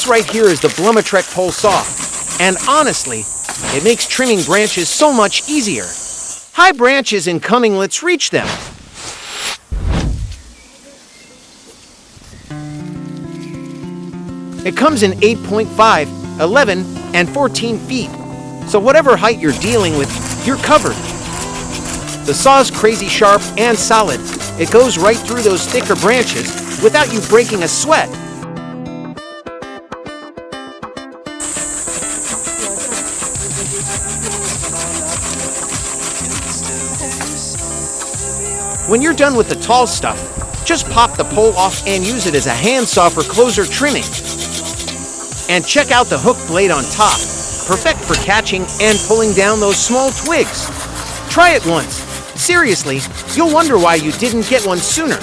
This right here is the Blumetrek pole saw, and honestly, it makes trimming branches so much easier. High branches incoming, let's reach them. It comes in 8.5, 11, and 14 feet, so whatever height you're dealing with, you're covered. The saw's crazy sharp and solid. It goes right through those thicker branches without you breaking a sweat. When you're done with the tall stuff, just pop the pole off and use it as a handsaw for closer trimming. And check out the hook blade on top, perfect for catching and pulling down those small twigs. Try it once. Seriously, you'll wonder why you didn't get one sooner.